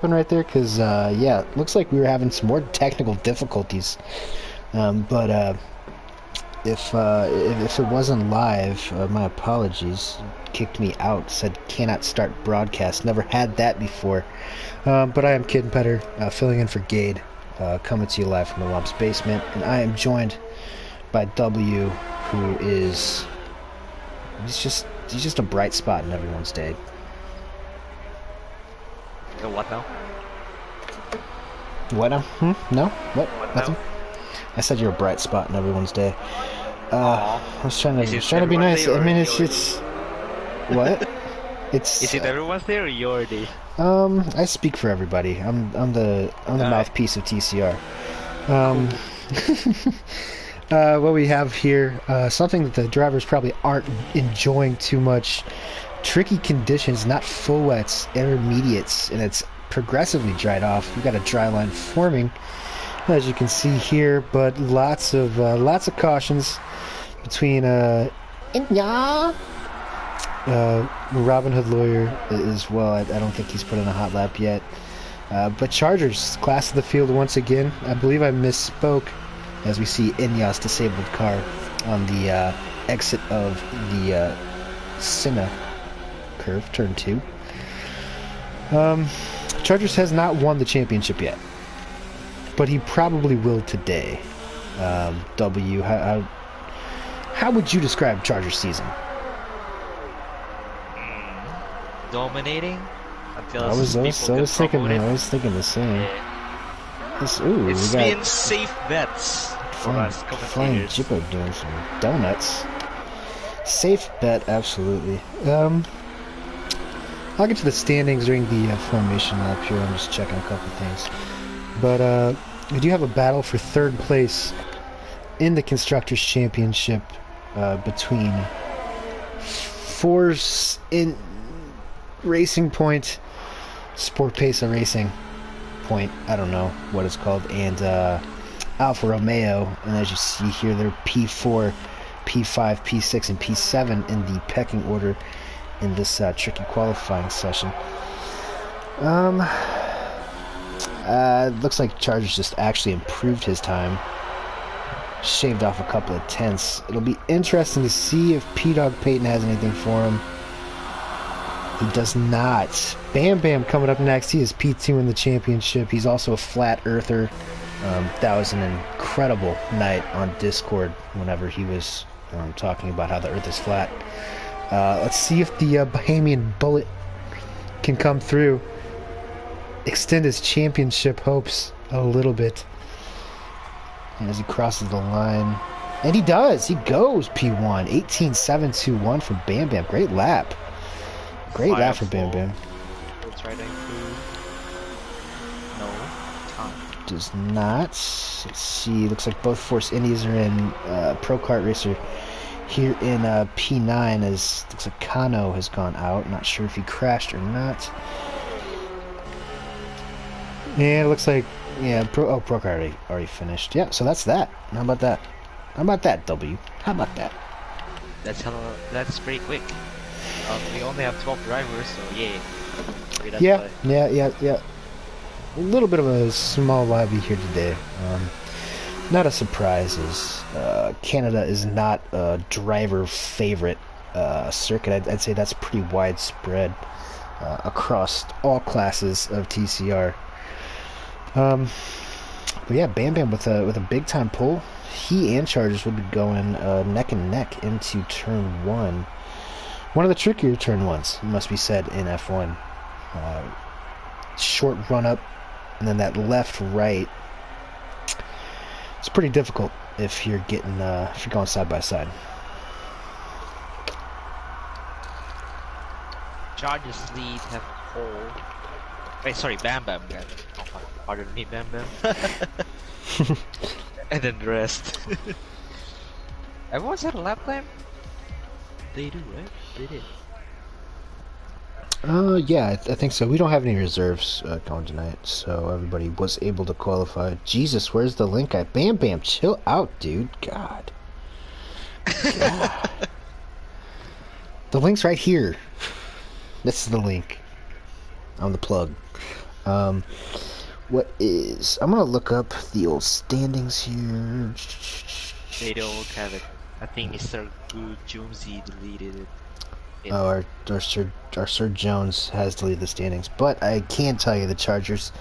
Right there? Because, yeah, it looks like we were having some more technical difficulties. But if it wasn't live, my apologies. Kicked me out, said cannot start broadcast. Never had that before. But I am Kid and Petter, filling in for Gade, coming to you live from the Lump's basement. And I am joined by W, who is... He's just a bright spot in everyone's day. The what now? What now? No? What? Nothing? Now? I said you're a bright spot in everyone's day. I was trying to be nice. I mean, it's what? It's Is it everyone's day or your day? I speak for everybody. I'm the mouthpiece of TCR. What we have here, something that the drivers probably aren't enjoying too much. Tricky conditions, not full wets, intermediates, and it's progressively dried off. We've got a dry line forming, as you can see here, but lots of cautions between Robin Hood Lawyer as well. I don't think he's put in a hot lap yet. But Chargers, class of the field once again. I believe I misspoke, as we see Inya's disabled car on the exit of the Senna curve, turn 2. Chargers has not won the championship yet, but he probably will today. W, how would you describe Chargers season? Dominating until I was thinking the same. Yeah. It's been safe bets for us commentators. Jippo doing some donuts. Safe bet, absolutely. I'll get to the standings during the formation lap here. I'm just checking a couple things. But we do have a battle for third place in the Constructors' Championship between Force in Racing Point, Sport Pesa Racing Point, I don't know what it's called, and Alfa Romeo. And as you see here, they're P4, P5, P6, and P7 in the pecking order in this tricky qualifying session. Looks like Chargers just actually improved his time, shaved off a couple of tenths. It'll be interesting to see if P-Dog Peyton has anything for him. He does not. Bam Bam coming up next. He is P2 in the championship. He's also a flat earther. That was an incredible night on Discord whenever he was talking about how the earth is flat. Let's see if the Bahamian Bullet can come through, extend his championship hopes a little bit as he crosses the line. And he does. He goes P1. 18.721 for Bam Bam. Great lap. Great lap for Bam Bam. Let's try to improve. No. Time. Does not. Let's see. Looks like both Force Indies are in Pro Kart Racer here in P9, as looks like Kano has gone out. Not sure if he crashed or not. And it looks like, yeah, Pro Kart already finished. Yeah, so that's that. How about that? How about that, W? How about that? That's pretty quick. We only have 12 drivers, so yay. Yeah. A little bit of a small lobby here today. Not a surprise, as Canada is not a driver favorite circuit. I'd say that's pretty widespread across all classes of TCR. But yeah, Bam Bam with a big time pull. He and Chargers would be going neck and neck into turn 1. One of the trickier turn 1s, must be said, in F1. Short run up, and then that left right. It's pretty difficult if you're going side by side. Chargers lead have pole. Wait, sorry, Bam Bam. Oh, pardon me, Bam Bam. And then the rest. Everyone's had a lap time? They do, right? They did. Yeah, I think so. We don't have any reserves going tonight, so everybody was able to qualify. Jesus, where's the link at? Bam Bam, chill out, dude. God. The link's right here. This is the link. I'm the plug. Um, what is... I'm gonna look up the old standings here. They don't have it. I think Mr. Good Jonesy deleted it. Oh, our Sir Jones has deleted the standings, but I can tell you the Chargers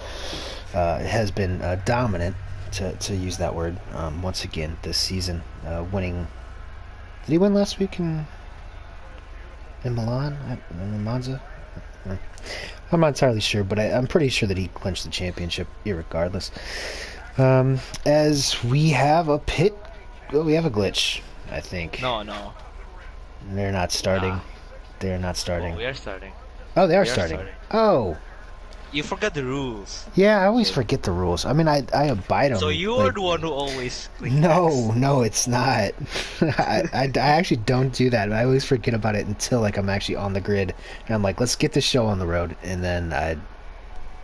has been dominant, to use that word, once again this season, winning. Did he win last week in Milan? In Monza? I'm not entirely sure, but I'm pretty sure that he clinched the championship, irregardless. As we have a pit, we have a glitch, I think. No. They're not starting. Nah. They're not starting. Oh, we are starting. Oh, they are starting. Oh. You forgot the rules. Yeah, I always forget the rules. I mean, I abide them. So you're the one who always clicks No, it's not. I actually don't do that. I always forget about it until like I'm actually on the grid, and I'm like, let's get this show on the road, and then I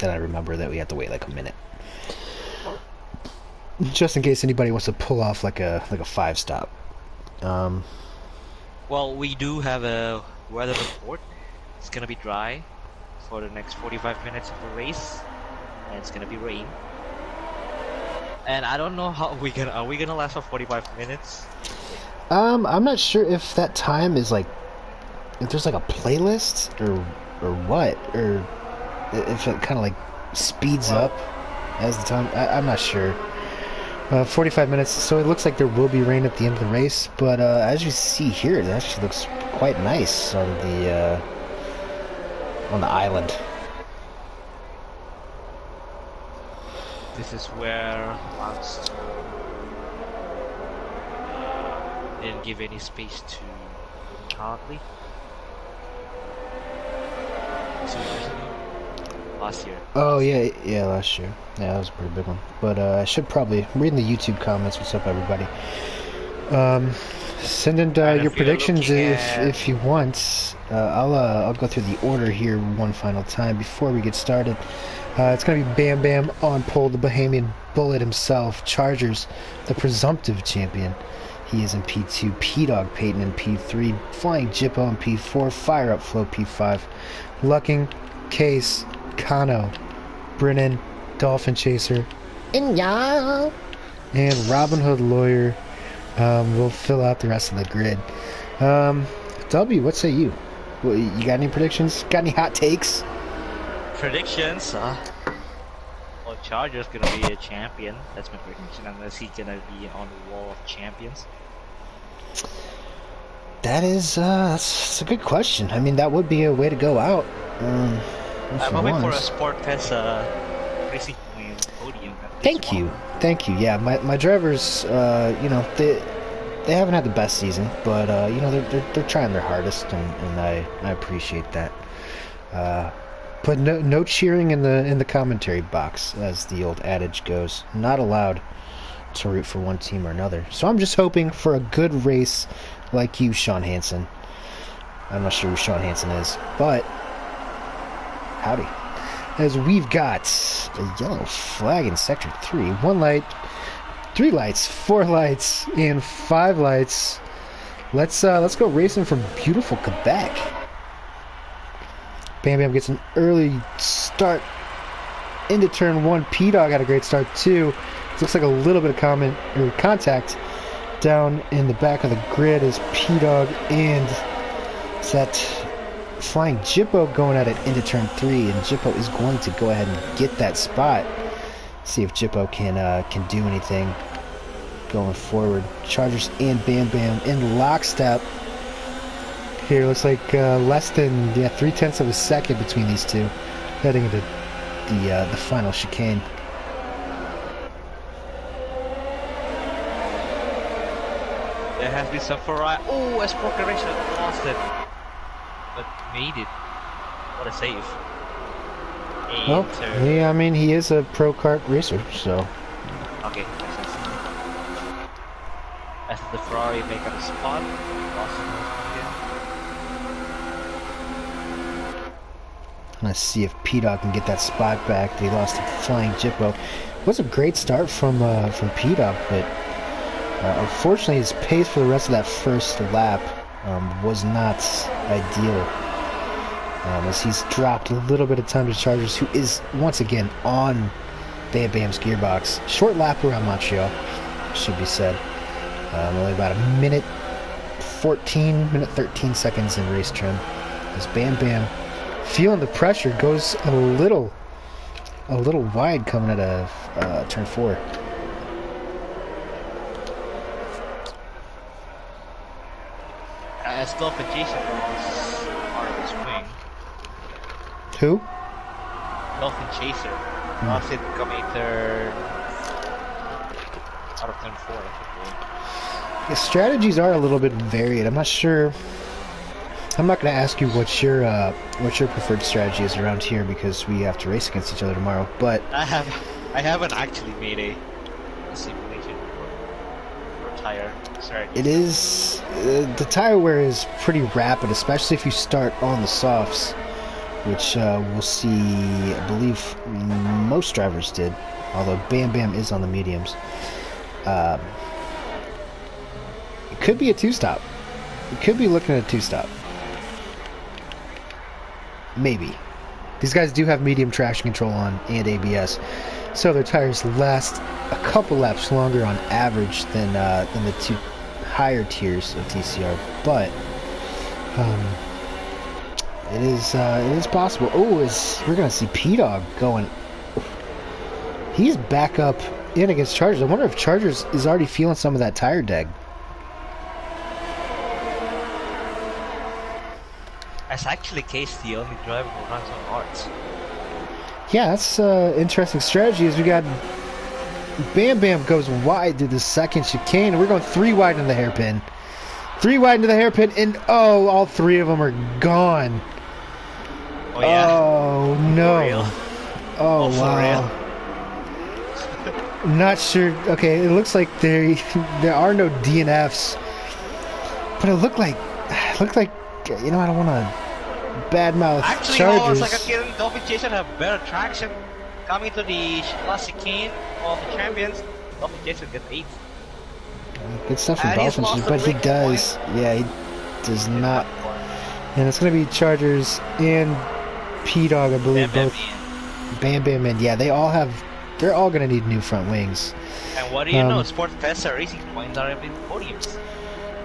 remember that we have to wait like a minute, just in case anybody wants to pull off like a 5-stop. Well, we do have a weather report. It's gonna be dry for the next 45 minutes of the race, and it's gonna be rain. And I don't know how are we gonna last for 45 minutes? I'm not sure if that time is like, if there's like a playlist or what, or if it kind of like speeds up as the time. I'm not sure. 45 minutes, so it looks like there will be rain at the end of the race, but as you see here, it actually looks quite nice on the island. This is where Lance didn't give any space to Hartley. 2 years ago? Last year. Oh, yeah, last year. Yeah, that was a pretty big one. But I should probably... I'm reading the YouTube comments. What's up, everybody? Send in your predictions if you want. I'll go through the order here one final time before we get started. It's going to be Bam Bam on pole, the Bahamian Bullet himself. Chargers, the presumptive champion. He is in P2. P-Dog Peyton in P3. Flying Jippo in P4. Fire Up Flow P5. Lucking, Case, Kano, Brennan, Dolphin Chaser, and Robin Hood Lawyer will fill out the rest of the grid. W, what say you? You got any predictions? Got any hot takes? Predictions? Well, Chargers gonna be a champion. That's my prediction. Unless he's gonna be on the wall of champions. That's a good question. I mean, that would be a way to go out. I'm hoping for a Sport Test racing podium. Thank you. Yeah, my drivers, they haven't had the best season, but they're trying their hardest, and I appreciate that. But no cheering in the commentary box, as the old adage goes. Not allowed to root for one team or another. So I'm just hoping for a good race, like you, Sean Hansen. I'm not sure who Sean Hansen is, but howdy. As we've got a yellow flag in Sector 3. 1 light, 3 lights, 4 lights, and 5 lights. Let's go racing from beautiful Quebec. Bam Bam gets an early start into turn 1. P-Dog had a great start too. It looks like a little bit of contact down in the back of the grid as P-Dog and that Flying Jippo going at it into turn 3, and Jippo is going to go ahead and get that spot. See if Jippo can do anything going forward. Chargers and Bam Bam in lockstep. Here looks like less than 3/10 of a second between these two, heading into the final chicane. There has been some variety. Oh, as Procreation lost it, but made it. What a save! Well, yeah, I mean, he is a pro kart racer, so. Okay, makes sense. As the Ferrari make up a spot, lost it again. Let's see if P-Dog can get that spot back. They lost to Flying Jippo. It was a great start from P-Dog, but unfortunately his pace for the rest of that first lap was not ideal. as he's dropped a little bit of time to Chargers, who is once again on Bam Bam's gearbox. Short lap around Montreal, should be said. Only about a minute 13 seconds in race trim. As Bam Bam, feeling the pressure, goes a little wide coming out of turn 4. Dolphin Jason was part of his wing. Who? Dolphin Chaser. Lost it coming third out of turn 4. The strategies are a little bit varied. I'm not sure. I'm not going to ask you what your preferred strategy is around here because we have to race against each other tomorrow. But I haven't actually made a simulation for tire strategy. It is the tire wear is pretty rapid, especially if you start on the softs, which we'll see. I believe most drivers did, although Bam Bam is on the mediums. It could be a two-stop. We could be looking at a two-stop. Maybe. These guys do have medium traction control on and ABS, so their tires last a couple laps longer on average than the two higher tiers of TCR. But it is possible. Oh, we're gonna see P-Dog going. He's back up in against Chargers. I wonder if Chargers is already feeling some of that tire deg. That's actually Case the only driver who runs on hards. Yeah, that's interesting strategy. As we got Bam Bam goes wide to the second chicane, and we're going 3 wide into the hairpin. 3 wide into the hairpin, and oh, all 3 of them are gone. Oh yeah. Oh no. For real. Oh wow. Not sure. Okay, it looks like there are no DNFs, but it looked like you know, I don't want to badmouth actually, Chargers. Actually, like again, Dolphin Jason have better traction coming to the last chicane of the champions. Dolphin Jason gets 8th. Good stuff from Dolphin, but he does. Yeah, he does not. And it's going to be Chargers and P-Dog, I believe, both. Bam Bam and yeah, they're all going to need new front wings. And what do you know? Sport Festa Racing points are in podiums.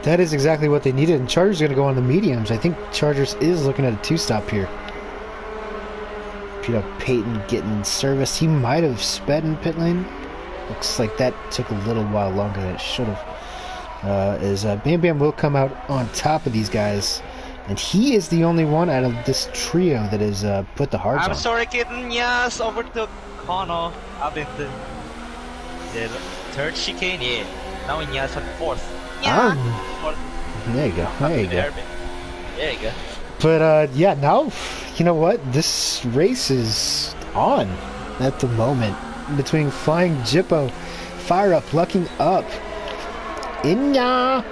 That is exactly what they needed, and Chargers are going to go on the mediums. I think Chargers is looking at a 2-stop here. P-Dog Peyton getting service. He might have sped in pit lane. Looks like that took a little while longer than it should have. Bam Bam will come out on top of these guys, and he is the only one out of this trio that has put the hards on. I'm sorry, kitten. Yes, overtook Kono up in the 3rd chicane. Yeah, now in Yas on 4th. Yeah. There you go. There you go. There you go. But yeah, now you know what? This race is on at the moment between Flying Jippo, Fire Up, Lucking Up, Inya,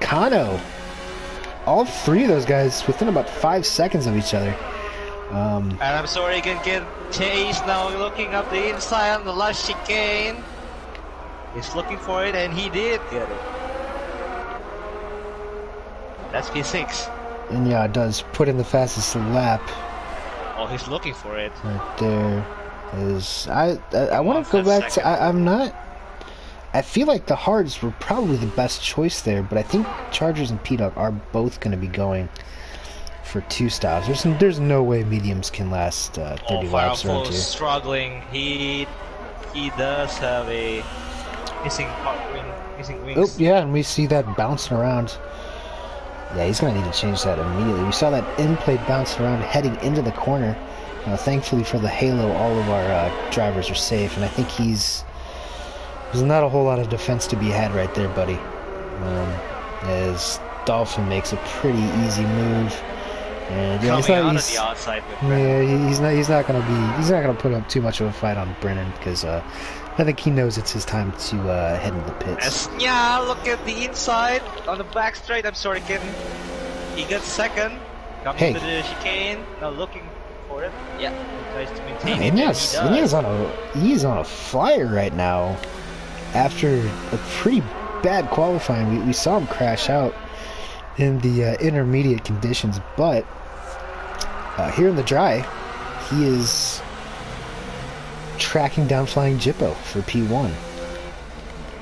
Kano. All 3 of those guys within about 5 seconds of each other. And I'm sorry, you can get Chase now looking up the inside on the last chicane. He's looking for it, and he did get it. That's P6. And yeah, it does put in the fastest lap. Oh, he's looking for it. Right there is. I want to go back to. I'm not. I feel like the hards were probably the best choice there, but I think Chargers and P-Dog are both going to be going for 2 stops. There's no way mediums can last 30 laps around here. Struggling. He does have a missing wings. Oh yeah, and we see that bouncing around. Yeah, he's going to need to change that immediately. We saw that in-plate bouncing around heading into the corner. Thankfully for the Halo, all of our drivers are safe, and I think there's not a whole lot of defense to be had right there, buddy. As Dolphin makes a pretty easy move. And yeah, he's not gonna put up too much of a fight on Brennan because I think he knows it's his time to head into the pits. Yeah, look at the inside on the back straight. I'm sorry, kitten. He got 2nd. Coming to the chicane. Now looking for it. Yeah, he tries to maintain it. He is on a flyer right now. After a pretty bad qualifying, we saw him crash out in the intermediate conditions, but Here in the dry, he is tracking down Flying Jippo for P1.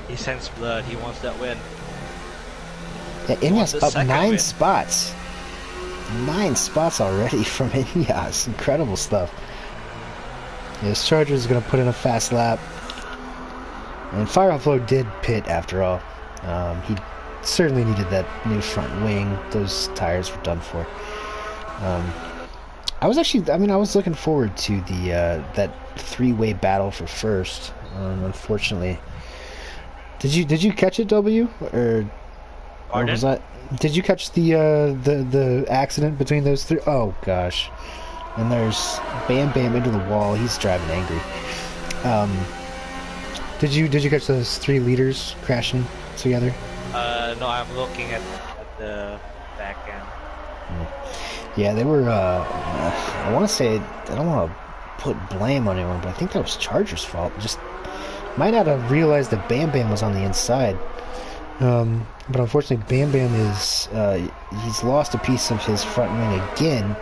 He sends blood. He wants that win. Yeah, Ineos up 9 spots. 9 spots already from Ineos. Incredible stuff. Yeah, this Charger is going to put in a fast lap. And Fire Offload did pit after all. He certainly needed that new front wing. Those tires were done for. I was looking forward to the that 3-way battle for first. Unfortunately, did you catch it, W? Or was that? Did you catch the accident between those three? Oh gosh! And there's Bam Bam into the wall. He's driving angry. Did you catch those 3 leaders crashing together? No, I'm looking at the back end. Yeah, they were. I want to say, I don't want to put blame on anyone, but I think that was Charger's fault. Just might not have realized that Bam Bam was on the inside. But unfortunately, Bam Bam is he's lost a piece of his front wing again,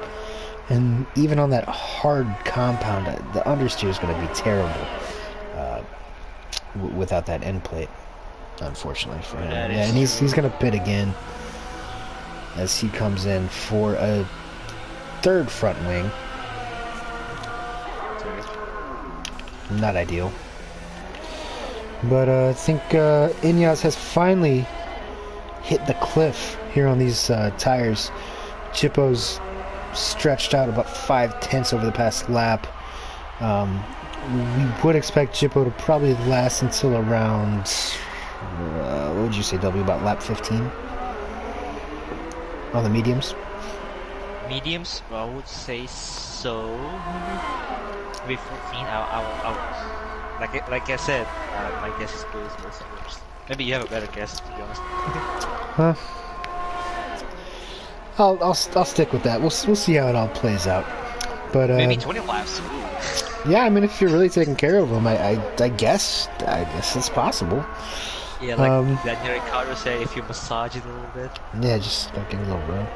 and even on that hard compound, the understeer is going to be terrible without that end plate. Unfortunately for him, yeah, and he's going to pit again as he comes in for a 3rd front wing. Not ideal. But I think Ineos has finally hit the cliff here on these tires. Jippo's stretched out about 5/10 over the past lap. We would expect Jippo to probably last until around, what would you say, W, about lap 15? On the mediums? Mediums? I would say so. Maybe 14. Like I said, my guess is goes first. Maybe you have a better guess, to be honest. Huh? I'll stick with that. We'll see how it all plays out. But maybe 20 laps. Yeah, I mean, if you're really taking care of them, I guess it's possible. Yeah, like Daniel Ricciardo said, if you massage it a little bit. Yeah, just give it a little rub.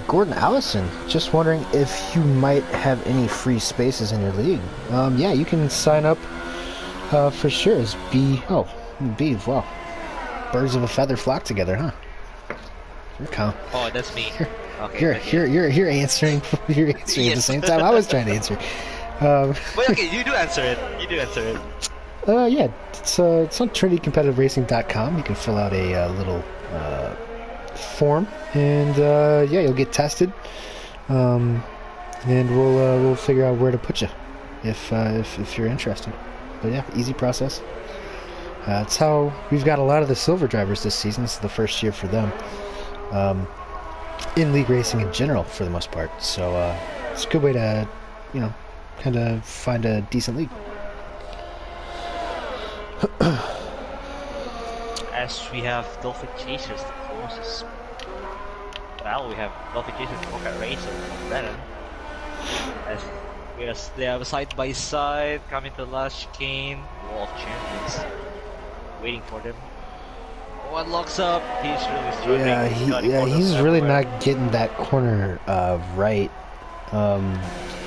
Gordon Allison, just wondering if you might have any free spaces in your league. Yeah, you can sign up for sure as B. Oh, B. Wow, birds of a feather flock together, huh? Oh, that's me. Okay, you're answering. You're answering at the same time I was trying to answer. But okay, you do answer it. Yeah, it's on TrinityCompetitiveRacing.com. You can fill out a little form, and yeah, you'll get tested, and we'll figure out where to put you if you're interested. But yeah, easy process. It's how we've got a lot of the silver drivers this season. This is the first year for them in league racing in general, for the most part. So it's a good way to, kind of find a decent league. As we have Dolphin Chasers, the closest. Well, we have Dolphin Chasers, Rocket Racer, and Brennan. As they have side by side, coming to the last chicane, Wall of Champions, waiting for them. One locks up. He's really struggling. He's really not getting that corner right.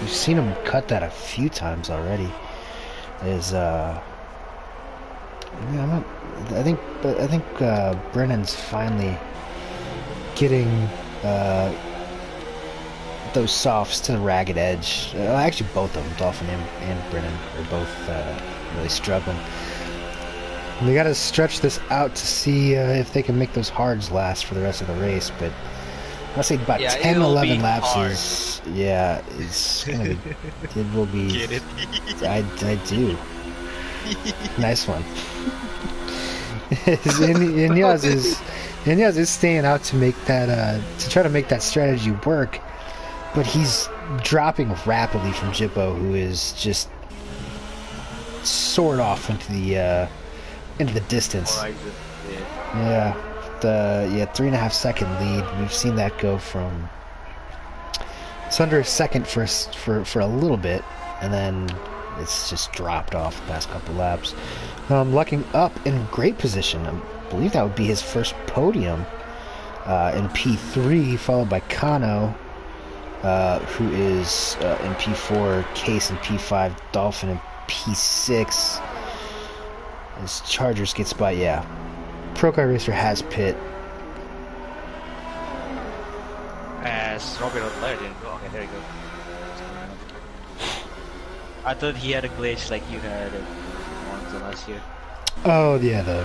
We've seen him cut that a few times already. I think Brennan's finally getting those softs to the ragged edge. Actually, both of them, Dolphin and Brennan, are both really struggling. And they got to stretch this out to see if they can make those hards last for the rest of the race. But I'll say about 10, 11 laps hard. It's gonna be. It will be. Get it? I do. Nice one. Ineos is staying out to make that to try to make that strategy work, but he's dropping rapidly from Jippo, who is just soared off into the distance. Yeah, the 3.5 second lead. We've seen that go from it's under a second for a little bit, and then it's just dropped off the past couple laps. Lucking up in great position. I believe that would be his first podium in P3, followed by Kano, who is in P4, Case in P5, Dolphin in P6. As Chargers gets by, yeah. Pro Car Racer has pit. As Robert Blair didn't go. Okay, there you go. I thought he had a glitch like you had once last year. Oh yeah, the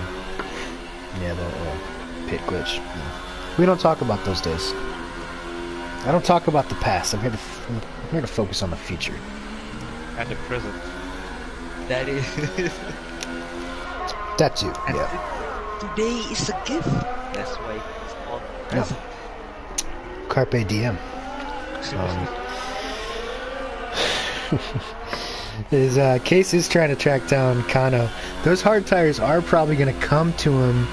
pit glitch. Yeah. We don't talk about those days. I don't talk about the past. I'm here to focus on the future. And the present. That is. That too. And Yeah. Today is a gift. That's why it's called present. No. Carpe diem. His Case is trying to track down Kano. Those hard tires are probably going to come to him.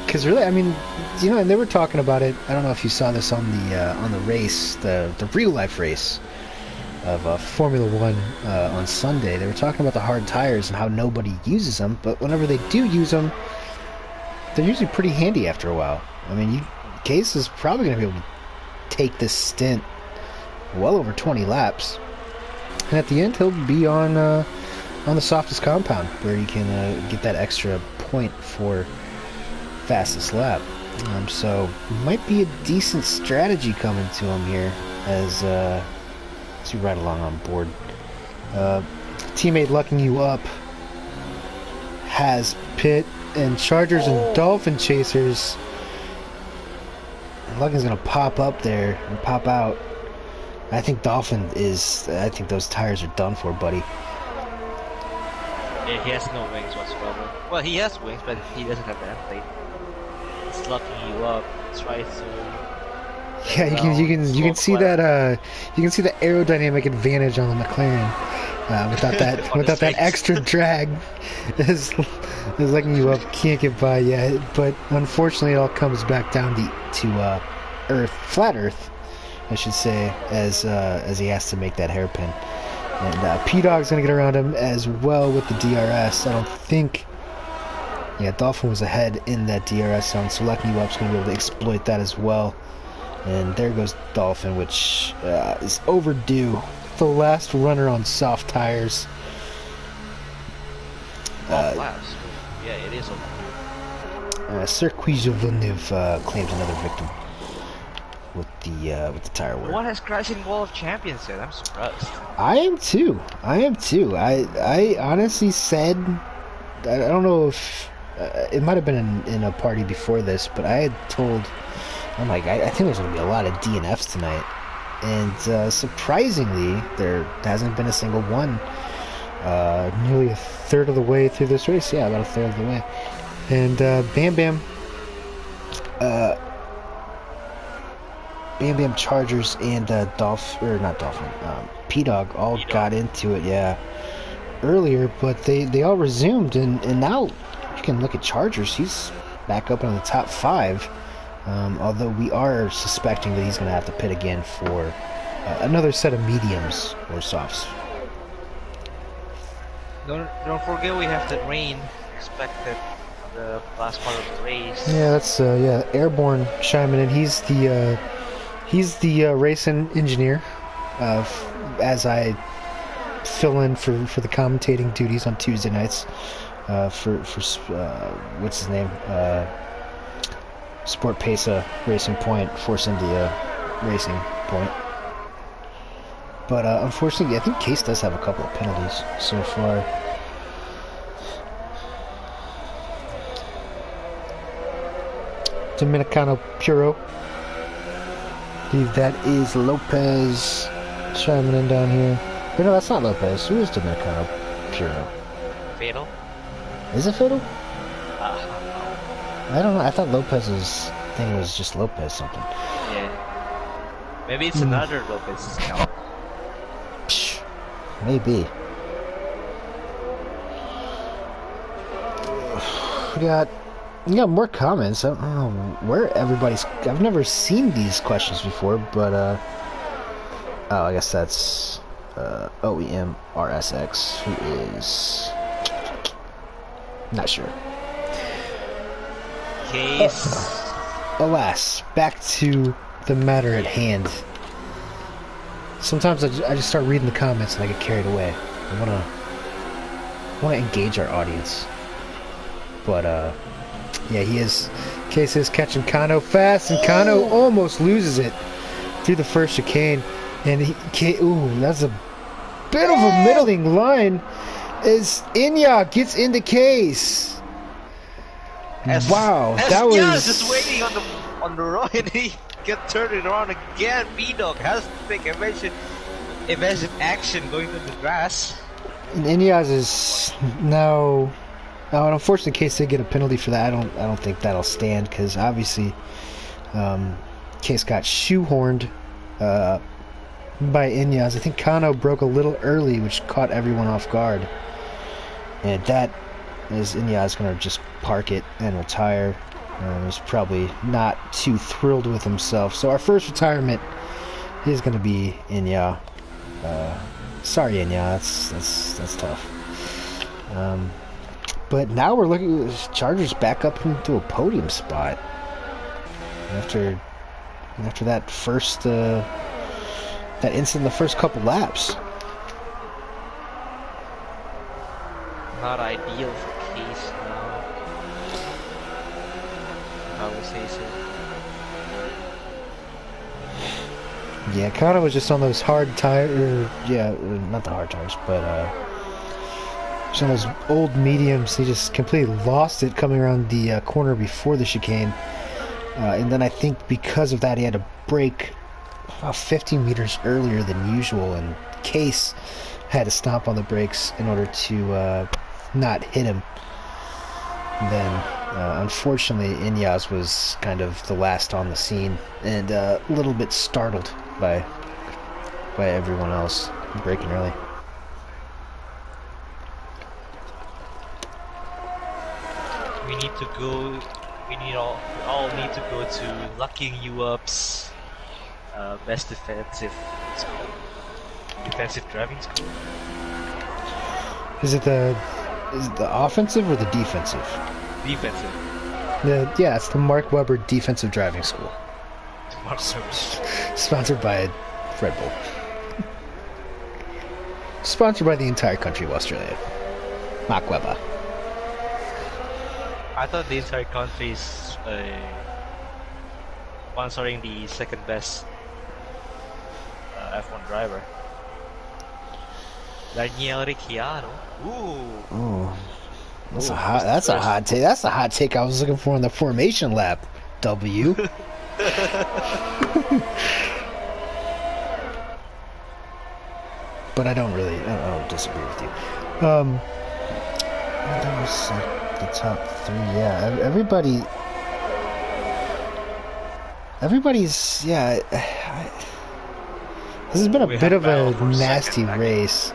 Because really, I mean, you know, and they were talking about it. I don't know if you saw this on the race, the real life race of Formula One on Sunday. They were talking about the hard tires and how nobody uses them, but whenever they do use them, they're usually pretty handy after a while. I mean, Case is probably going to be able to take this stint well over 20 laps, and at the end he'll be on the softest compound where he can get that extra point for fastest lap. So might be a decent strategy coming to him here as you ride along on board. Teammate lucking you up has pit, and Chargers and Dolphin Chasers. Luckin's gonna pop up there and pop out. I think those tires are done for, buddy. Yeah, he has no wings whatsoever. Well, he has wings, but he doesn't have the end plate. It's locking you up. Tries to. Yeah, you can see that you can see the aerodynamic advantage on the McLaren without that extra drag is letting you up. Can't get by yet, but unfortunately, it all comes back down to flat Earth, I should say, as he has to make that hairpin. And P-Dog's gonna get around him as well with the DRS. I don't think. Yeah, Dolphin was ahead in that DRS zone, so Lucky Up's gonna be able to exploit that as well. And there goes Dolphin, which is overdue. The last runner on soft tires. Laps. Yeah, it is overdue. Circuit Villeneuve claims another victim with the tire wear. What has crashing Wall of Champions said? I'm surprised. I am too. I honestly said, I don't know if it might have been in a party before this, but I had told. I'm like, I think there's going to be a lot of DNFs tonight. And surprisingly, there hasn't been a single one. Nearly a third of the way through this race. Yeah, about a third of the way. And Bam Bam Chargers and P-Dog all got into it, yeah, earlier. But they all resumed. And now you can look at Chargers. He's back up in the top 5. Although we are suspecting that he's going to have to pit again for another set of mediums or softs. Don't forget we have that rain expected on the last part of the race. Yeah, that's Airborne chiming in. He's the racing engineer as I fill in for the commentating duties on Tuesday nights for what's his name? Sport Pesa Racing Point, Force India Racing Point. But unfortunately, I think Case does have a couple of penalties so far. Dominicano Puro. I believe that is Lopez chiming in down here. But no, that's not Lopez. Who is Dominicano Puro? Fatal? Is it Fatal? I don't know. I thought Lopez's thing was just Lopez something. Yeah. Maybe it's another Lopez account. Maybe. We got more comments. I don't know where everybody's. I've never seen these questions before, but oh, I guess that's OEM RSX, who is not sure. Case alas, back to the matter at hand. Sometimes I just start reading the comments and I get carried away. I wanna engage our audience. But yeah, Case is catching Kano fast, and Kano almost loses it through the first chicane. And that's a bit of a middling line as Inya gets into Case. Wow, that was just waiting on the road, and he get turned it around again. B-Dog has to take evasive action going through the grass. And Inyas is now. Now, unfortunately, in case they get a penalty for that, I don't think that'll stand, because obviously, Case got shoehorned by Inyas. I think Kano broke a little early, which caught everyone off guard, and that is Inyas going to just park it and retire. He's probably not too thrilled with himself. So our first retirement is going to be Inya. Sorry, Inya, that's tough. But now we're looking at Chargers back up into a podium spot. After that first that incident, the first couple laps. Not ideal for Case now, I would say so. Yeah, Kano was just on those hard tires. Yeah, not the hard tires, but some of those old mediums. He just completely lost it coming around the corner before the chicane, and then I think because of that he had to brake about 50 meters earlier than usual, and Case had to stomp on the brakes in order to not hit him. And then unfortunately Inyas was kind of the last on the scene, and a little bit startled by everyone else braking early. We all need to go to Lucking You Up's best defensive driving school. Is it the offensive or the defensive? Defensive. Yeah, it's the Mark Webber Defensive Driving School. Mark Webber. Sponsored by Red Bull. Sponsored by the entire country of Australia. Mark Webber. I thought the entire country is sponsoring the second best F1 driver, Daniel Ricciardo. Ooh, that's a hot take. That's the hot take I was looking for in the formation lap. W. But I don't disagree with you. That was the top three. Yeah, everybody's. Yeah, this has been a bit of a nasty race.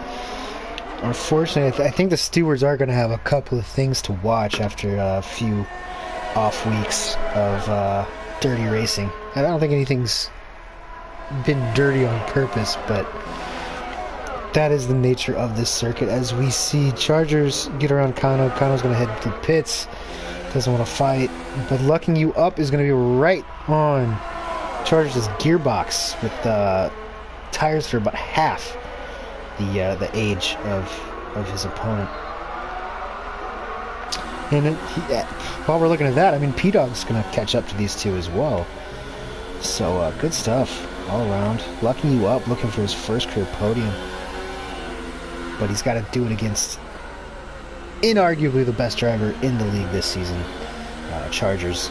Unfortunately, I think the stewards are going to have a couple of things to watch after a few off weeks of dirty racing. I don't think anything's been dirty on purpose, but that is the nature of this circuit. As we see Chargers get around Kano. Kano's going to head to the pits. Doesn't want to fight. But Lucking You Up is going to be right on Chargers' gearbox with tires that are about half the age of his opponent. And while we're looking at that, I mean, P-Dog's going to catch up to these two as well. So good stuff all around. Lucking You Up, looking for his first career podium. But he's got to do it against inarguably the best driver in the league this season, Chargers.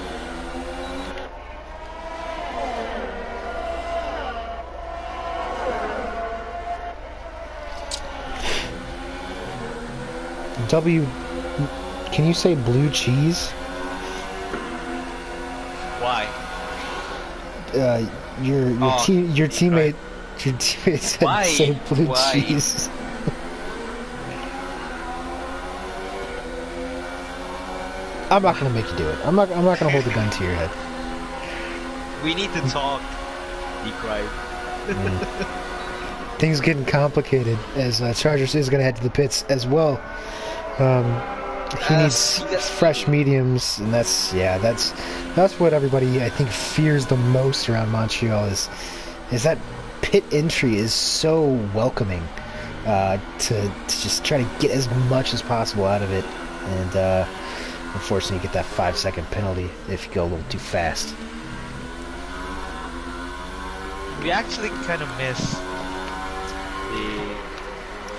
W, can you say blue cheese? Why? Your teammate said say blue cheese. I'm not gonna make you do it. I'm not gonna hold the gun to your head. We need to talk. He cried. Things getting complicated as Chargers is gonna head to the pits as well. He needs fresh mediums, and that's what everybody I think fears the most around Montreal is that pit entry is so welcoming to just try to get as much as possible out of it, and unfortunately you get that 5-second penalty if you go a little too fast. We actually kind of miss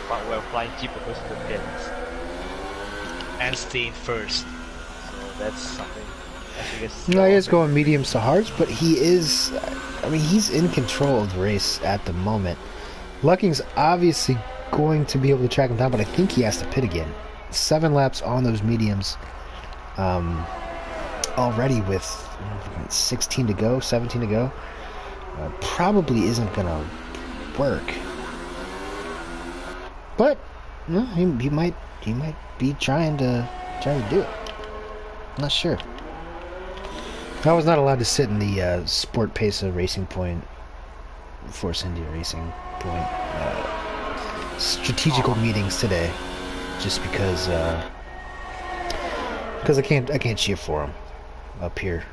but we're flying cheaper because of the pins and staying first, so that's something I think is. No, he is going mediums to hards, but he is, I mean, he's in control of the race at the moment. Lucking's obviously going to be able to track him down, but I think he has to pit again. 7 laps on those mediums already with 16 to go, 17 to go. Probably isn't gonna work, but he might be trying to do it. I'm not sure. I was not allowed to sit in the Sport Pesa Racing Point, Force India Racing Point strategical meetings today, just because I can't cheer for him up here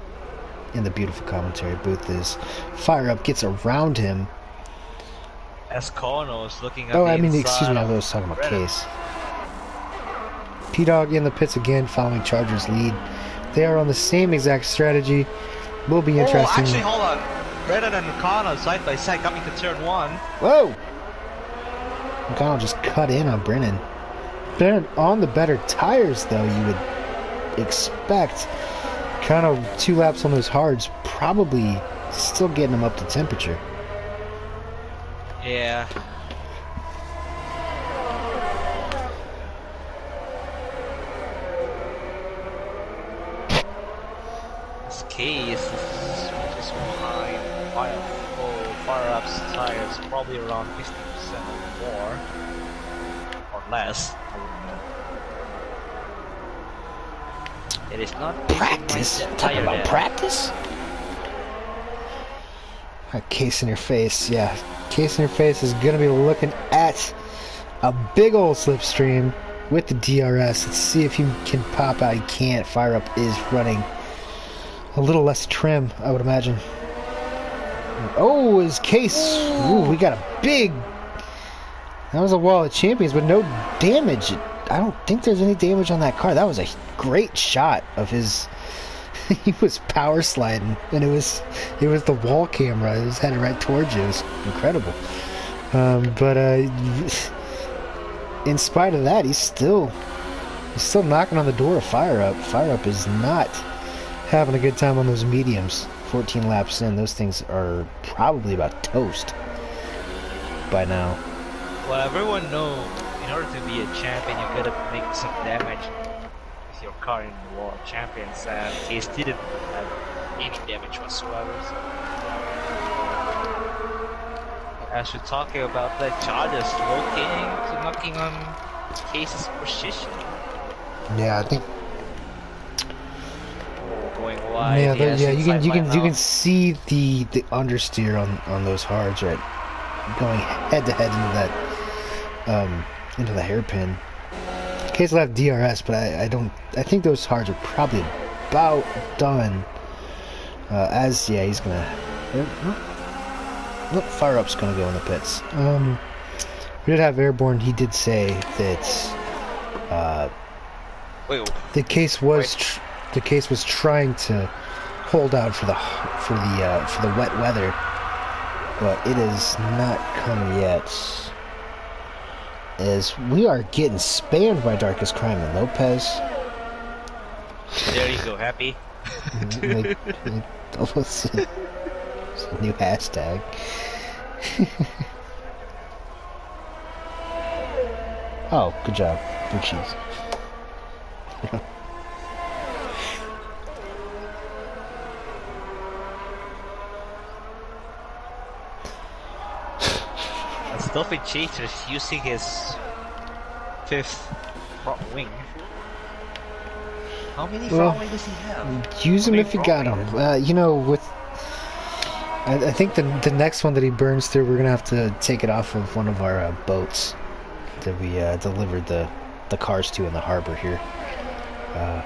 in the beautiful commentary booth. Is Fire Up gets around him. Escono is looking at excuse me, I was talking about Case. P-Dog in the pits again, following Charger's lead. They are on the same exact strategy. Will be interesting. Oh, actually, hold on. Brennan and McConnell side by side coming to turn 1. Whoa! McConnell just cut in on Brennan. Brennan on the better tires, though, you would expect. Kind of 2 laps on those hards, probably still getting him up to temperature. Yeah. This Case is behind Fire Up's tires, probably around 50% or more, or less. I wouldn't know. It is not practice. Talking about practice. A Case in your face, yeah. Case in your face is gonna be looking at a big old slipstream with the DRS. Let's see if he can pop out. He can't. Fire Up is running a little less trim, I would imagine. Oh, his Case. Ooh, we got a big. That was a wall of champions, but no damage. I don't think there's any damage on that car. That was a great shot of his. He was power sliding, and it was the wall camera. It was headed right towards you. It was incredible. But in spite of that, he's still knocking on the door of Fire Up. Fire Up is not having a good time on those mediums. 14 laps in, those things are probably about toast by now. Well, everyone knows in order to be a champion, you gotta make some damage with your car in the World Champions, and Case didn't have any damage whatsoever. So. As we're talking about the Chargers knocking on Case's position. Yeah, I think. Going wide. Yeah, you can see the understeer on those hards, right? Going head to head into the hairpin. Case will have DRS, but I think those hards are probably about done. He's gonna. Look, Fire Up's gonna go in the pits. We did have Airborne. He did say that the Case was trying to hold out for the wet weather, but it has not come yet. As we are getting spammed by Darkest Crime and Lopez. There you go, happy. Almost a new hashtag. Oh, good job. Blue cheese. Stuffy Chaser is using his 5th front wing. How many front wings does he have? Use him if you got him. I think the next one that he burns through, we're gonna have to take it off of one of our boats that we delivered the cars to in the harbor here. Uh,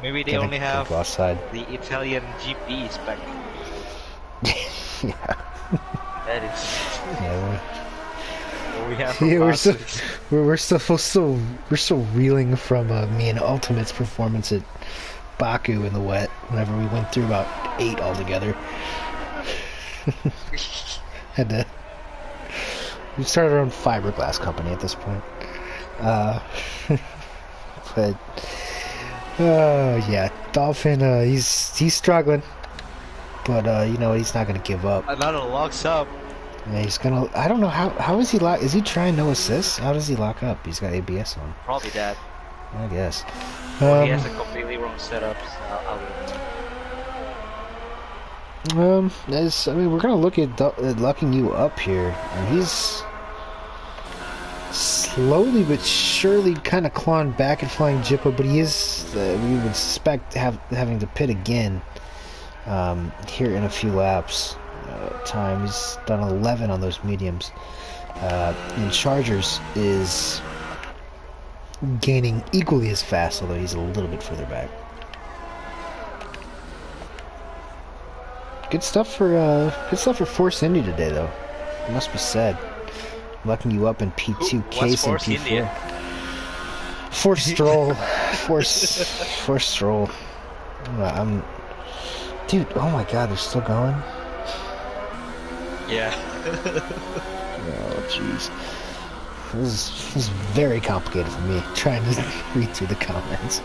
Maybe they gonna only go have outside. the Italian GP spec. Yeah. That is. Yeah. What we have from Yeah, last week. we're still reeling from me and Ultimate's performance at Baku in the wet. Whenever we went through about 8 altogether. Had to. We started our own fiberglass company at this point. But yeah, Dolphin. He's struggling, but you know he's not gonna give up. Another locks up. Yeah, he's gonna. I don't know how is he lock. Is he trying no assists? How does he lock up? He's got ABS on. Probably that. I guess. Or he has a completely wrong setup. So I wouldn't know. I mean, we're gonna look at locking you up here, and he's slowly but surely kind of clawing back and flying Jippo, but he is. We would suspect having to pit again here in a few laps. Time he's done 11 on those mediums. And Chargers is gaining equally as fast, although he's a little bit further back. Good stuff for Force Indy today, though. It must be said. Locking you up in P2, Case and P4. India? Force Stroll, Force Stroll. Dude. Oh my God, they're still going. Yeah. Oh jeez. This is very complicated for me trying to read through the comments.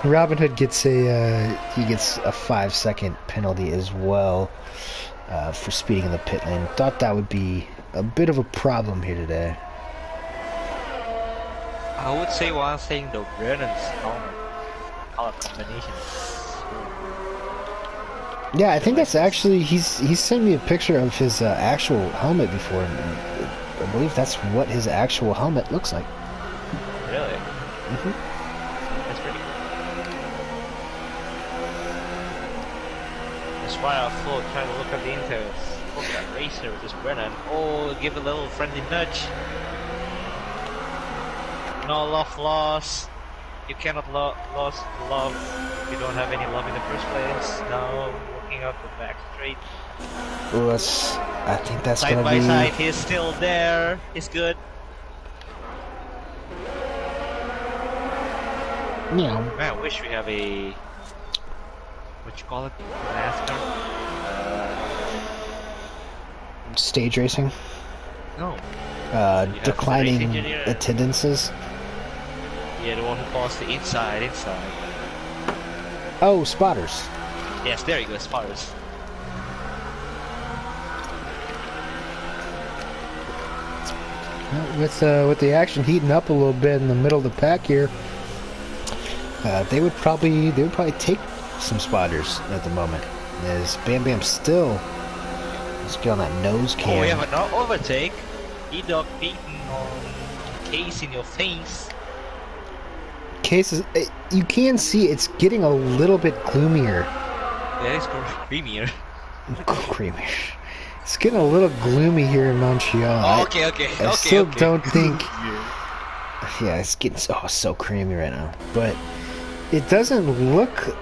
Robin Hood gets a 5-second penalty as well for speeding in the pit lane. Thought that would be a bit of a problem here today. I would say one thing though, Brennan's color combination. Yeah, I think that's actually he's sent me a picture of his actual helmet before, and I believe that's what his actual helmet looks like. Really? Mm-hmm. That's pretty cool. That's why I thought trying to look at the intros. Look at Racer with this Brennan. Oh, give a little friendly nudge. No love lost. You cannot lose love if you don't have any love in the first place. No, looking up the back straight. Well, I think that's side gonna by be. side, he's still there. He's good. Yeah. Man, I wish we have a what you call it, NASCAR. Stage racing. No. Declining attendances. Yeah, the one who calls the inside. Oh, spotters. Yes, there you go, spotters. With the action heating up a little bit in the middle of the pack here, they would probably take some spotters at the moment. As Bam Bam still is on that nose cam. Oh, we have an overtake. E-Dog beating on Case in your face. Cases, you can see it's getting a little bit gloomier. That is creamier. Creamier. It's getting a little gloomy here in Montreal. Oh, okay. I still don't think. Yeah, it's getting so creamy right now. But it doesn't look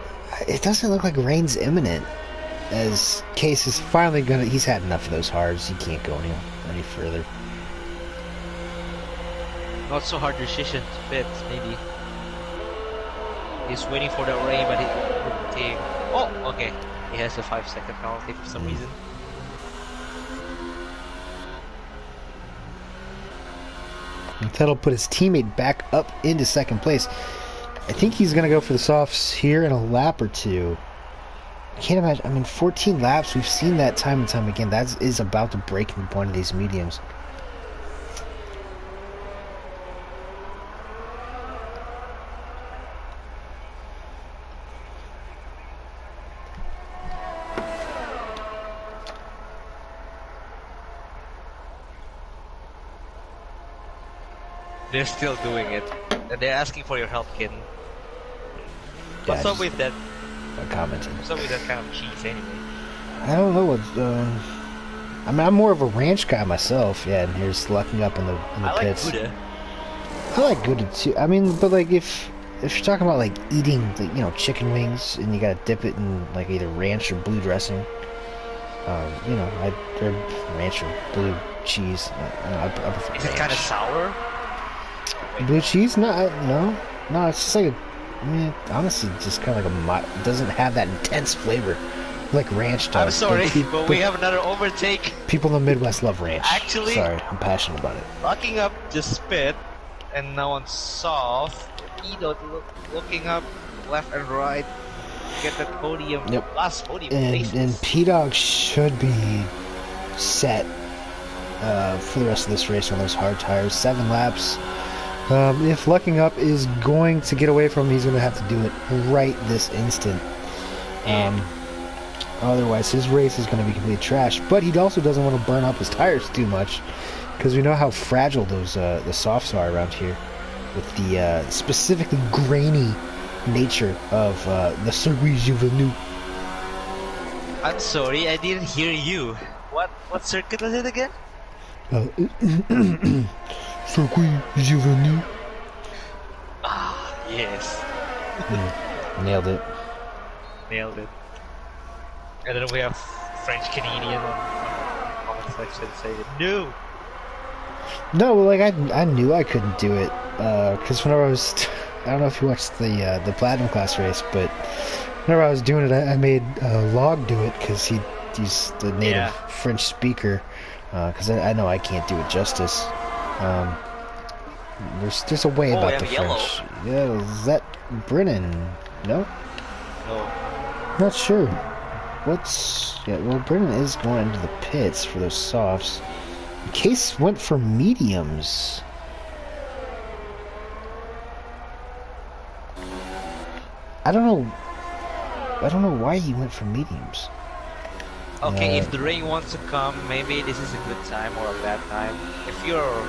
like rain's imminent. As Case is finally he's had enough of those hards. He can't go any further. Not so hard decision to pit, maybe. He's waiting for the rain, but oh, okay. He has a 5-second penalty for some reason. And that'll put his teammate back up into second place. I think he's going to go for the softs here in a lap or two. I can't imagine. I mean, 14 laps, we've seen that time and time again. That is about the breaking point of these mediums. They're still doing it. And they're asking for your help, kid. What's up with that? I commented. What's up with that kind of cheese anyway? I don't know what. I mean, I'm more of a ranch guy myself. Yeah, and here's lucking up in the I pits. like Buddha. I like Gouda too. I mean, but like if you're talking about like eating, like, you know, chicken wings and you gotta dip it in like either ranch or blue dressing, you know, or ranch or blue cheese. I prefer Is ranch. it kind of sour? Blue cheese? No. It's just like I mean, honestly, just kind of like it doesn't have that intense flavor like ranch does. I'm sorry, but we have another overtake. People in the Midwest love ranch. Actually, sorry, I'm passionate about it. locking up the spit, and now on soft. Edo looking up left and right. Get that podium. Yep. Last podium. And P-Dog should be set for the rest of this race on those hard tires. 7 laps. If lucking up is going to get away from him, he's going to have to do it right this instant. Otherwise, his race is going to be completely trash. But he also doesn't want to burn up his tires too much, because we know how fragile those the softs are around here, with the specifically grainy nature of the Circuit Juvenile. I'm sorry, I didn't hear you. What circuit was it again? Circuit Juvenile. Ah, yes. Nailed it. Nailed it. And then we have French Canadian on the comment section saying no. No, like I knew I couldn't do it, because whenever I was, I don't know if you watched the Platinum Class race, but whenever I was doing it, I made Log do it, because he's the native French speaker, because I know I can't do it justice. There's a way about the French. Yeah, is that Brennan? No? No. Not sure. Well, Brennan is going into the pits for those softs. Case went for mediums. I don't know why he went for mediums. Okay, if the rain wants to come, maybe this is a good time or a bad time. If you're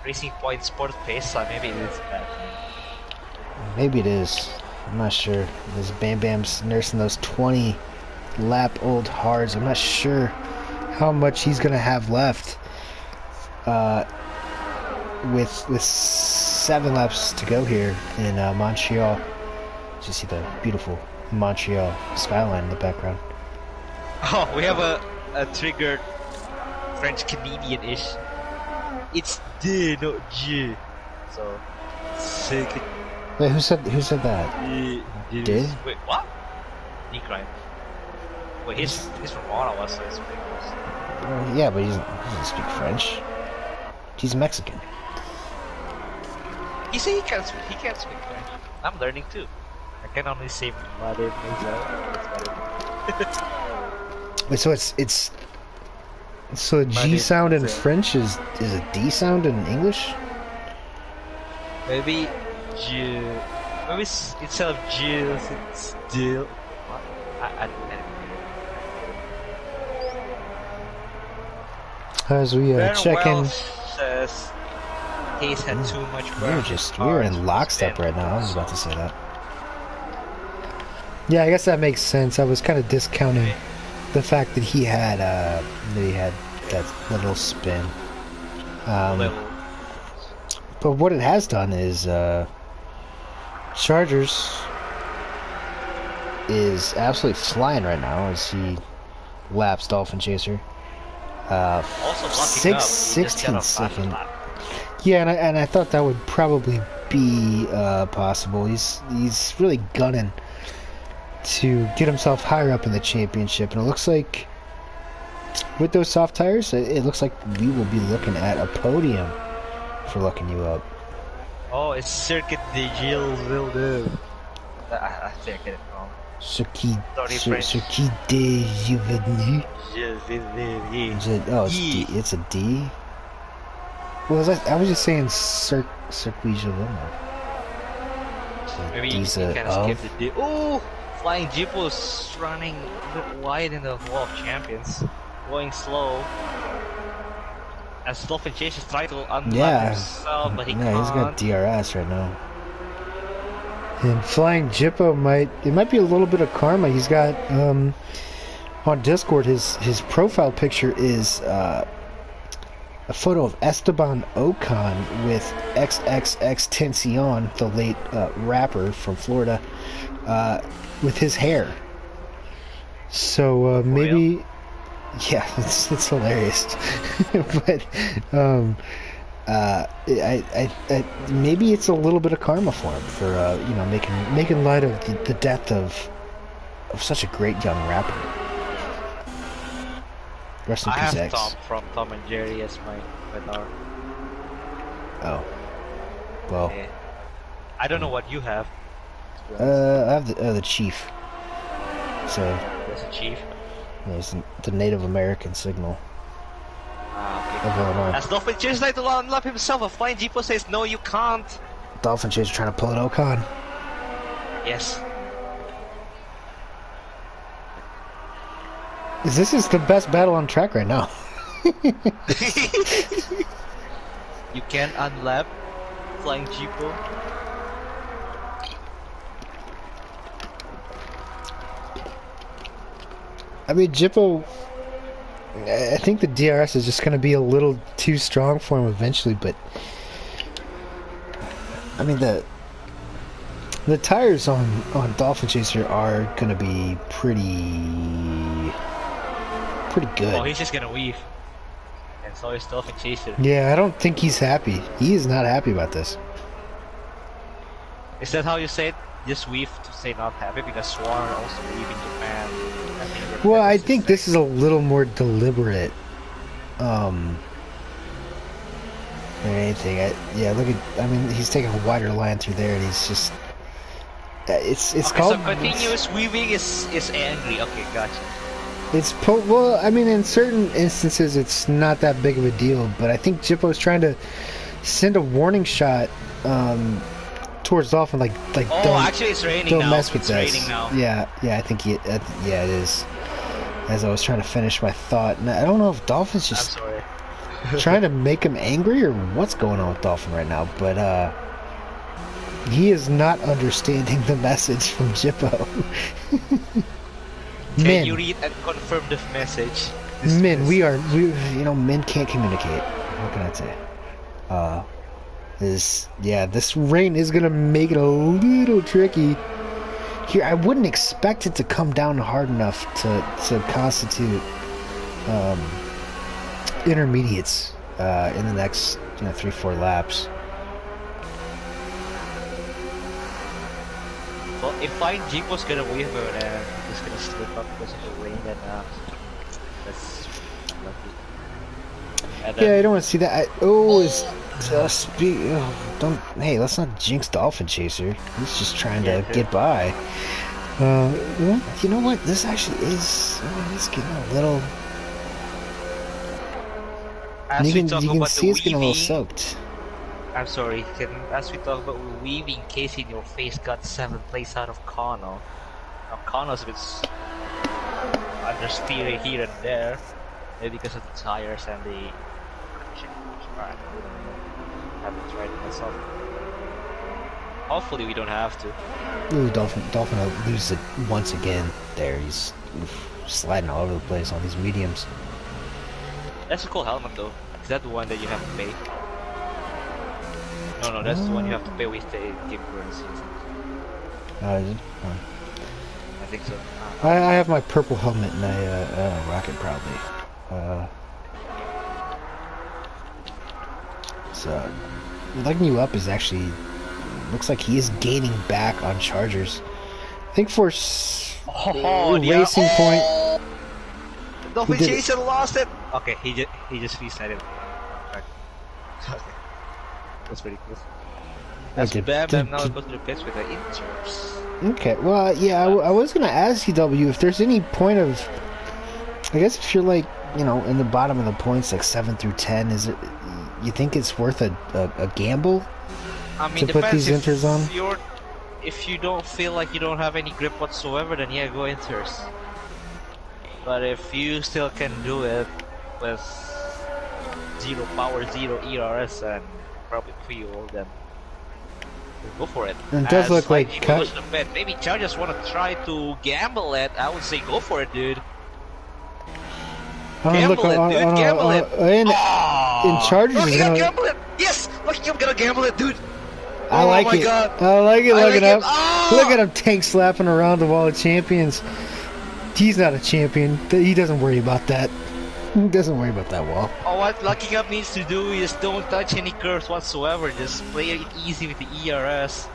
Racing Point Sport pace, maybe it is a bad time. Maybe it is. I'm not sure. This Bam Bam's nursing those 20 lap old hards. I'm not sure how much he's gonna have left. With 7 laps to go here in Montreal. You see the beautiful Montreal skyline in the background. Oh, we have a triggered French Canadian-ish. It's D, not G. So, sick. Wait, who said that? Did? Wait, what? Nick Ryan. Wait, he's from Ottawa, so it's pretty close. Yeah, but he doesn't speak French. He's Mexican. You say he can't speak French. I'm learning too. I can only say Mother Mesa. Wait, so a G sound in French is a D sound in English? Maybe G. Maybe instead of Gilles, it's Dill. I As we check in. Says Case had too much burn. We're in lockstep right now. I was about to say that. Yeah, I guess that makes sense. I was kind of discounting the fact that he had that little spin. But what it has done is Chargers is absolutely flying right now as he laps Dolphin Chaser. Also 16 second. Yeah, and I thought that would probably be possible. He's really gunning to get himself higher up in the championship, and it looks like with those soft tires, it looks like we will be looking at a podium for looking you up. Oh, it's Circuit de Gilles Villeneuve. I think I get it wrong. Circuit de Juvenile. It's a D. Well, I was just saying Circuit Juvenile. Maybe you can kind of skip the D. Oh, Flying Jeep was running a bit wide in the Wall of Champions, going slow. As Dolphin Chase is trying to unlock himself, but he can't. He's got DRS right now. And Flying Jippo might be a little bit of karma. He's got on Discord his profile picture is a photo of Esteban Ocon with XXX Tentacion, the late rapper from Florida, with his hair. So maybe, yeah, it's hilarious. But maybe it's a little bit of karma for him for making light of the death of such a great young rapper. Rest in I peace, have X. Tom from Tom and Jerry as my dog. Oh, well. Yeah. I don't know what you have. I have the Chief. So There's a chief. it's the Native American signal Ah, of Illinois. As Dolphin Chaser like to unlock himself, a flying Jeepo says, no, you can't. Dolphin Chaser trying to pull an Ocon. Yes. This is the best battle on track right now. You can unlap flying Jeepo. I mean, Jippo, I think the DRS is just going to be a little too strong for him eventually, but I mean, the tires on Dolphin Chaser are going to be pretty good. Oh, he's just gonna weave. And so is Dolphin Chaser. Yeah, I don't think he's happy. He is not happy about this. Is that how you say it? Just weave to say not happy, because Swan also weave in Japan. Well, I think this is a little more deliberate than anything. Yeah, look at. I mean, he's taking a wider line through there, and he's just. It's okay, called. So continuous weaving is angry. Okay, gotcha. Well, I mean, in certain instances, it's not that big of a deal, but I think Jippo's trying to send a warning shot towards Dolphin, like oh, don't, actually, it's raining don't now. mess with it's this. Raining now. Yeah, I think yeah, it is. As I was trying to finish my thought, and I don't know if Dolphin's just trying to make him angry or what's going on with Dolphin right now, but he is not understanding the message from Jippo. Can you read and confirm the message? Men can't communicate. What can I say? This rain is gonna make it a little tricky. Here, I wouldn't expect it to come down hard enough to constitute intermediates in the next 3-4 laps. Well, if Flying Jeep was gonna weave her, then he's just gonna slip up because of the rain, and that's lucky. And then, Yeah, I don't want to see that. Hey, let's not jinx Dolphin Chaser. He's just trying to get by. You know what? This actually is. He's getting a little. You can see it's getting a little soaked. I'm sorry, as we talk about weaving, Casey in your face got 7th place out of Kano. Now Kano's a bit understeering here and there, maybe because of the tires and the condition. I haven't tried it myself. Hopefully we don't have to. Ooh, Dolphin will lose it once again there. He's sliding all over the place on these mediums. That's a cool helmet though. Is that the one that you have to pay? No, that's the one you have to pay with the game currency. Is it? I think so. I have my purple helmet and I rock it proudly. So, lugging you up is actually looks like he is gaining back on Chargers. I think for Racing Point. Dolphin Chaser lost it. Okay, he just reset it. Okay. That's pretty cool. That's bad, but now we go to the pits with the interps. Okay, well, yeah, I was going to ask you, W, if there's any point of... I guess if you're, like, in the bottom of the points, like 7 through 10, is it... You think it's worth a gamble to put these inters on? If you don't feel like you don't have any grip whatsoever, then yeah, go inters. But if you still can do it with 0 power, 0 ERS, and probably fuel, then go for it. And it does look like maybe Chargers want to try to gamble it. I would say go for it, dude. Gamble it, dude. Gamble it. and Chargers is Lucky up, gonna. gamble it! Yes! Lucky I'm gonna gamble it, dude! I like my it. God. I like it. I Look like at him. it. Oh! Look at him tank slapping around the wall of champions. He's not a champion. He doesn't worry about that. He doesn't worry about that wall. Oh, what Lucky Up needs to do is don't touch any curves whatsoever. Just play it easy with the ERS,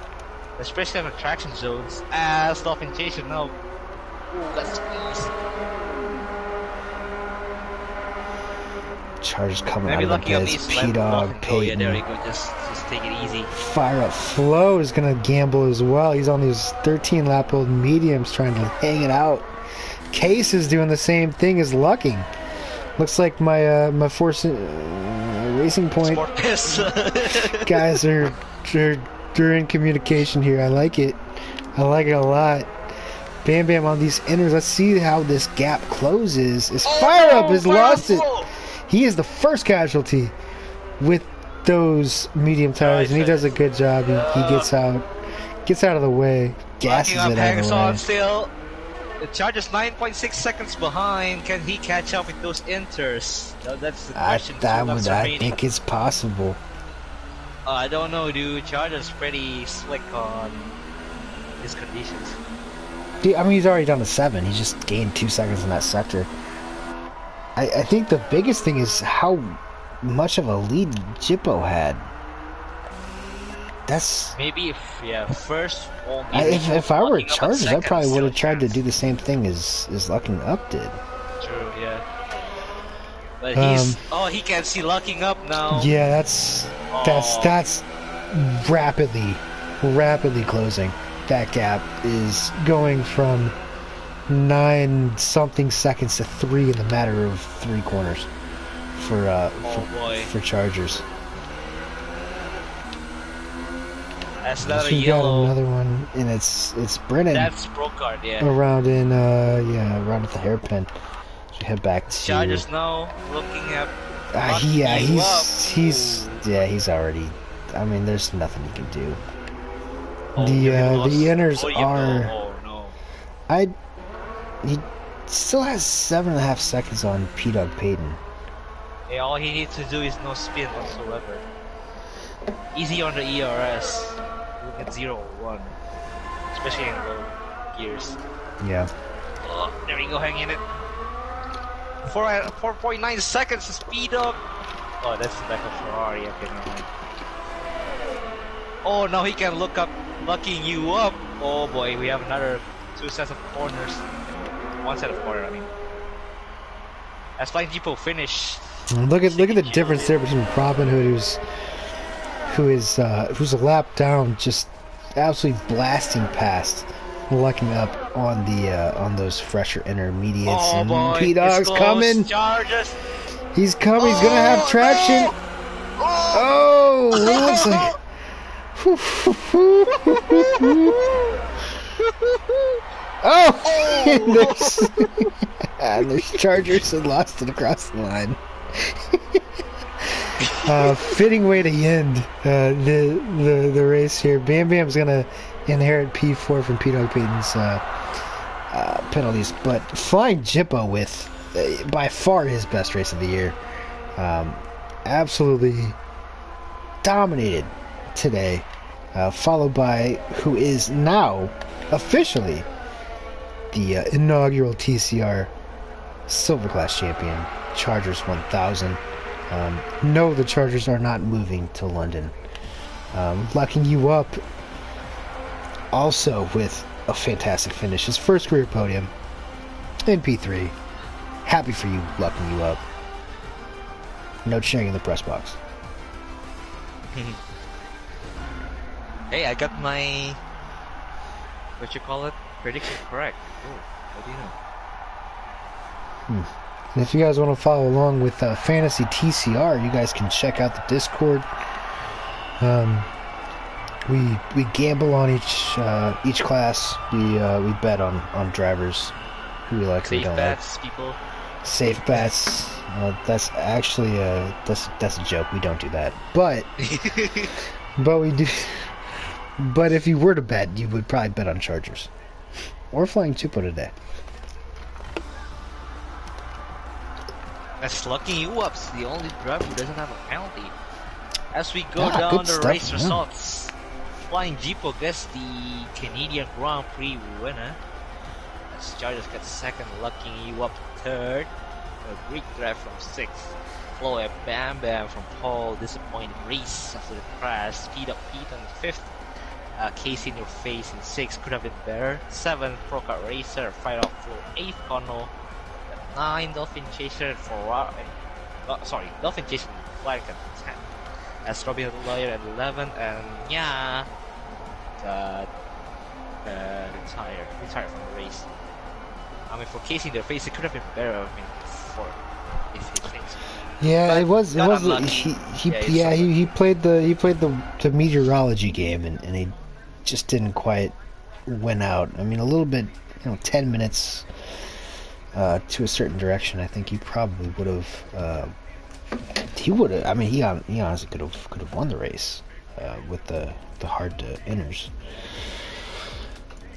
especially on attraction zones. Stop and chase it now. Ooh, let's squeeze. Chargers coming Maybe out of Lucky the Up beds. needs to let P-Dog, Dolphin go. Yeah, there you Peyton. go. Just take it easy. Fire Up Flow is going to gamble as well. He's on these 13 lap old mediums trying to hang it out. Case is doing the same thing as Lucking. Looks like my my Force Racing Point Sport piss. guys are in communication here. I like it. I like it a lot. Bam Bam on these inners. Let's see how this gap closes. As Fire Up has lost it. He is the first casualty with those medium tires, and he does a good job. He gets out of the way, gasses Lucky Up it out of hangs the on way. still. The Chargers 9.6 seconds behind. Can he catch up with those inters? That's the question. I think it's possible. I don't know, dude. Chargers pretty slick on his conditions. I mean, he's already down to 7. He just gained 2 seconds in that sector. I think the biggest thing is how much of a lead Jippo had. That's maybe first. if I were Chargers, I probably would have tried to do the same thing as Lucking Up did. True, yeah. But he can't see Lucking Up now. Yeah, that's rapidly closing. That gap is going from 9 something seconds to 3 in the matter of 3 corners for Chargers. That's another We got yellow. another one, and it's Brennan. That's Brocard, yeah. Around around at the hairpin. So we head back to Chargers now looking at. He's already. I mean, there's nothing he can do. The inners are. Oh no. He still has 7.5 seconds on P-Dog Peyton. Yeah, all he needs to do is no spin whatsoever. Easy on the ERS. Look at 0-1. Especially in low gears. Yeah. Oh, there we go, hanging it. 4.9 seconds to speed up. Oh, that's like a Ferrari. Okay, never mind. Oh, now he can look up, lucking you up. Oh boy, we have another 2 sets of corners. 1 set of corners, I mean. As Flying Depot finished. Look at the difference there between Robin Hood, who's a lap down, just absolutely blasting past, lucking up on the on those fresher intermediates. Oh and boy, P-Dog's coming. Chargers. He's coming. He's gonna have traction. No. Oh, it looks like. Oh, and there's Chargers and lost it across the line. Fitting way to end the race here. Bam Bam's gonna inherit P4 from P-Dog Peyton's penalties, but Flying Jippo with by far his best race of the year. Absolutely dominated today, followed by who is now officially the inaugural TCR Silver Class champion, Chargers 1000. No, the Chargers are not moving to London. Lucking you up also with a fantastic finish. His first career podium in P3. Happy for you, lucking you up. No cheering in the press box. Hey, I got my prediction correct. Oh, what do you know? And if you guys want to follow along with Fantasy TCR, you guys can check out the Discord. We gamble on each class. We bet on drivers who we like, who we don't like. Safe bets, people. Safe bets. That's actually that's a joke. We don't do that. But we do. But if you were to bet, you would probably bet on Chargers or Flying Chupo today. That's lucky you ups, the only driver who doesn't have a penalty. As we go Yeah, down good the stuff, race yeah. results, Flying Jeepo gets the Canadian Grand Prix winner. As Chargers gets second, Lucky you up third. A great drive from sixth. Chloe Bam Bam from pole, disappointing race after the crash. Speed up Pete in fifth. Casey in your face in sixth, could have been better. Seventh, Pro Kart Racer, fight off floor eighth, Connell. 9, Dolphin Chaser for Dolphin Chaser Flag at 10. As Robin Lawyer at 11, and yeah, got retired from the race. I mean, for Casey in their face, it could have been better. I mean, for his face. Yeah, But it was. unlucky. He played the meteorology game, and he just didn't quite win out. I mean, a little bit, 10 minutes to a certain direction. I think he probably would have. He would have. I mean, he honestly could have won the race with the hard to inners.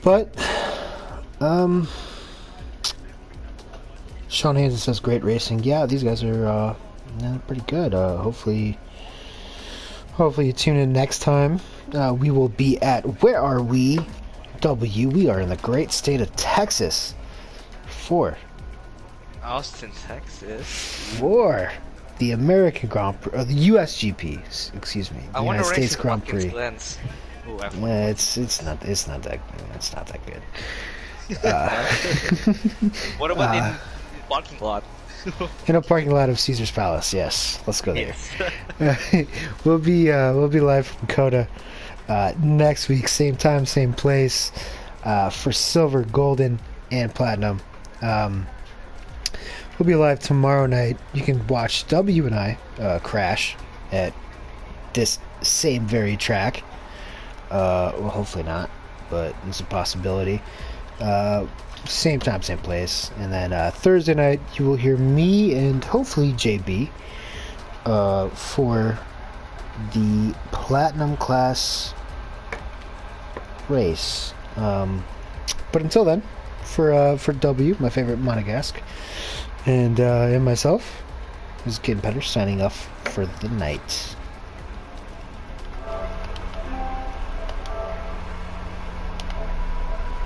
But Sean Hansen says great racing. Yeah, these guys are pretty good. Hopefully you tune in next time. We will be at, where are we? We are in the great state of Texas for Austin, Texas. For the American Grand Prix, or the USGP, excuse me, the United States Grand Prix. It's not that good. What about in the parking lot? In a parking lot of Caesar's Palace, yes. Let's go there. Yes. We'll be live from Coda next week, same time, same place, for silver, golden, and platinum. We'll be live tomorrow night. You can watch W and I crash at this same very track. Well, hopefully not, but it's a possibility. Same time, same place. And then Thursday night, you will hear me and hopefully JB for the Platinum Class race. But until then, for W, my favorite Monegasque, and myself, this is Kid Petter signing off for the night.